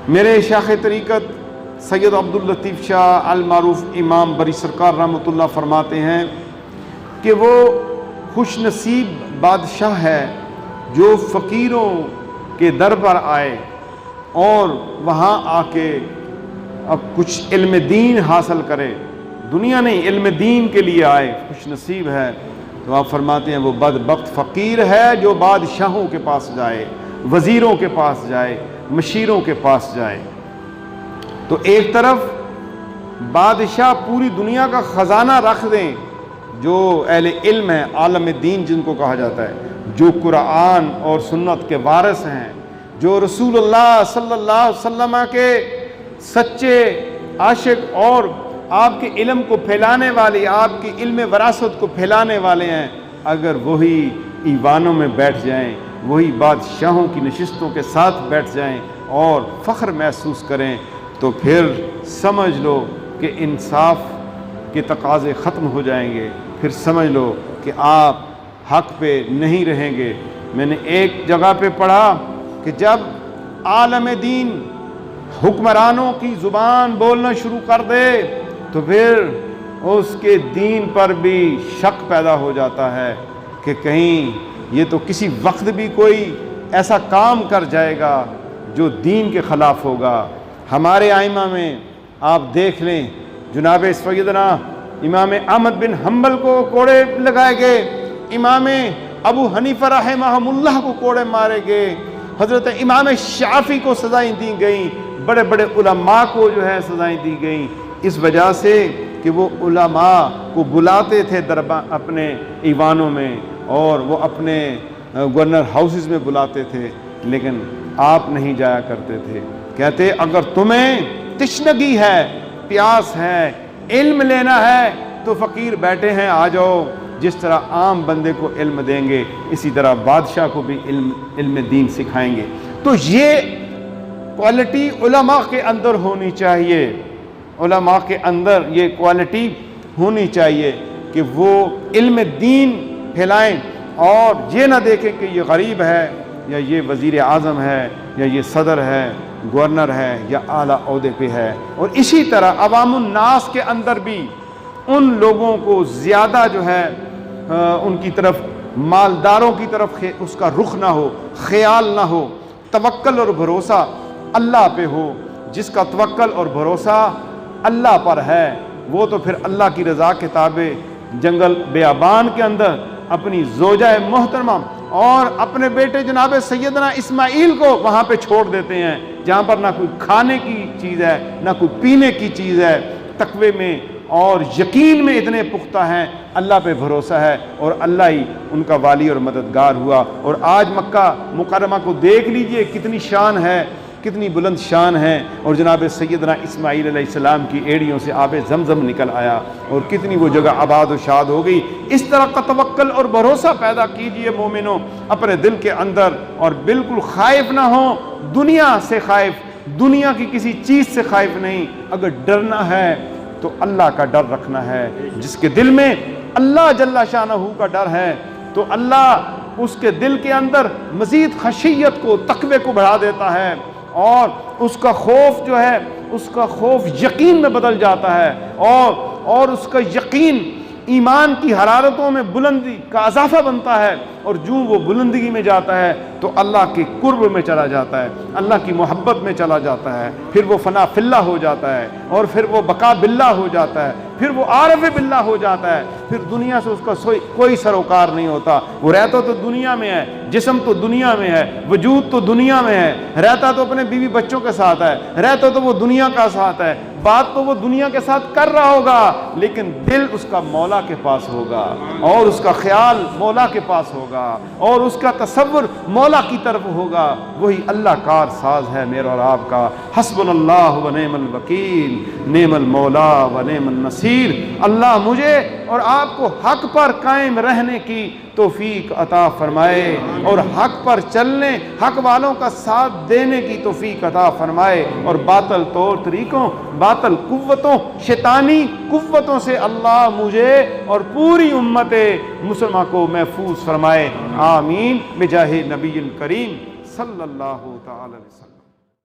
میرے شیخ طریقت سید عبداللطیف شاہ المعروف امام بری سرکار رحمۃ اللہ فرماتے ہیں کہ وہ خوش نصیب بادشاہ ہے جو فقیروں کے در پر آئے اور وہاں آ کے اب کچھ علم دین حاصل کرے، دنیا نہیں علم دین کے لیے آئے، خوش نصیب ہے۔ تو آپ فرماتے ہیں وہ بدبخت فقیر ہے جو بادشاہوں کے پاس جائے، وزیروں کے پاس جائے، مشیروں کے پاس جائے۔ تو ایک طرف بادشاہ پوری دنیا کا خزانہ رکھ دیں، جو اہل علم ہیں، عالم دین جن کو کہا جاتا ہے، جو قرآن اور سنت کے وارث ہیں، جو رسول اللہ صلی اللہ علیہ وسلم کے سچے عاشق اور آپ کے علم کو پھیلانے والے، آپ کی علم وراثت کو پھیلانے والے ہیں، اگر وہی ایوانوں میں بیٹھ جائیں، وہی بادشاہوں کی نشستوں کے ساتھ بیٹھ جائیں اور فخر محسوس کریں، تو پھر سمجھ لو کہ انصاف کے تقاضے ختم ہو جائیں گے، پھر سمجھ لو کہ آپ حق پہ نہیں رہیں گے۔ میں نے ایک جگہ پہ پڑھا کہ جب عالم دین حکمرانوں کی زبان بولنا شروع کر دے تو پھر اس کے دین پر بھی شک پیدا ہو جاتا ہے کہ کہیں یہ تو کسی وقت بھی کوئی ایسا کام کر جائے گا جو دین کے خلاف ہوگا۔ ہمارے ائمہ میں آپ دیکھ لیں، جناب سیدنا امام احمد بن حنبل کو کوڑے لگائے گئے، امام ابو حنیفہ رحمہ اللہ کو کوڑے مارے گئے، حضرت امام شافعی کو سزائیں دی گئیں، بڑے بڑے علماء کو جو ہے سزائیں دی گئیں، اس وجہ سے کہ وہ علماء کو بلاتے تھے اپنے ایوانوں میں، اور وہ اپنے گورنر ہاؤسز میں بلاتے تھے، لیکن آپ نہیں جایا کرتے تھے۔ کہتے اگر تمہیں تشنگی ہے، پیاس ہے، علم لینا ہے تو فقیر بیٹھے ہیں، آ جاؤ۔ جس طرح عام بندے کو علم دیں گے، اسی طرح بادشاہ کو بھی علم دین سکھائیں گے۔ تو یہ کوالٹی علماء کے اندر ہونی چاہیے، علماء کے اندر یہ کوالٹی ہونی چاہیے کہ وہ علم دین پھیلائیں، اور یہ نہ دیکھیں کہ یہ غریب ہے یا یہ وزیر اعظم ہے یا یہ صدر ہے، گورنر ہے یا اعلیٰ عہدے پہ ہے۔ اور اسی طرح عوام الناس کے اندر بھی ان لوگوں کو زیادہ جو ہے ان کی طرف، مالداروں کی طرف اس کا رخ نہ ہو، خیال نہ ہو، توکل اور بھروسہ اللہ پہ ہو۔ جس کا توکل اور بھروسہ اللہ پر ہے وہ تو پھر اللہ کی رضا کے تابع جنگل بیابان کے اندر اپنی زوجہ محترمہ اور اپنے بیٹے جناب سیدنا اسماعیل کو وہاں پہ چھوڑ دیتے ہیں، جہاں پر نہ کوئی کھانے کی چیز ہے، نہ کوئی پینے کی چیز ہے، تقوی میں اور یقین میں اتنے پختہ ہیں، اللہ پہ بھروسہ ہے، اور اللہ ہی ان کا والی اور مددگار ہوا۔ اور آج مکہ مکرمہ کو دیکھ لیجئے کتنی شان ہے، کتنی بلند شان ہے، اور جناب سیدنا اسماعیل علیہ السلام کی ایڑیوں سے آب زمزم نکل آیا، اور کتنی وہ جگہ آباد و شاد ہو گئی۔ اس طرح کا توکل اور بھروسہ پیدا کیجئے مومنوں اپنے دل کے اندر، اور بالکل خائف نہ ہوں دنیا سے، خائف دنیا کی کسی چیز سے خائف نہیں۔ اگر ڈرنا ہے تو اللہ کا ڈر رکھنا ہے، جس کے دل میں اللہ جل شانہ کا ڈر ہے تو اللہ اس کے دل کے اندر مزید خشیت کو، تقوی کو بڑھا دیتا ہے، اور اس کا خوف جو ہے، اس کا خوف یقین میں بدل جاتا ہے، اور اس کا یقین ایمان کی حرارتوں میں بلندی کا اضافہ بنتا ہے، اور جو وہ بلندگی میں جاتا ہے تو اللہ کے قرب میں چلا جاتا ہے، اللہ کی محبت میں چلا جاتا ہے، پھر وہ فنا فی اللہ ہو جاتا ہے، اور پھر وہ بقا باللہ ہو جاتا ہے، پھر وہ عارف باللہ ہو جاتا ہے، پھر دنیا سے اس کا کوئی سروکار نہیں ہوتا۔ وہ رہتا تو دنیا میں ہے، جسم تو دنیا میں ہے، وجود تو دنیا میں ہے، رہتا تو اپنے بیوی بچوں کے ساتھ ہے، رہتا تو وہ دنیا کا ساتھ ہے، بات تو وہ دنیا کے ساتھ کر رہا ہوگا، لیکن دل اس کا مولا کے پاس ہوگا، اور اس کا خیال مولا کے پاس ہوگا، اور اس کا تصور مولا کی طرف ہوگا۔ وہی اللہ کار ساز ہے میرا اور آپ کا۔ حسبنا اللہ و نعم الوکیل، نعم المولا و نعم النصیر۔ اللہ مجھے اور آپ کو حق پر قائم رہنے کی توفیق عطا فرمائے، اور حق پر چلنے، حق والوں کا ساتھ دینے کی توفیق عطا فرمائے، اور باطل طور طریقوں، باطل قوتوں، شیطانی قوتوں سے اللہ مجھے اور پوری امت مسلمہ کو محفوظ فرمائے۔ آمین بجاہ نبی کریم صلی اللہ تعالی علیہ وسلم۔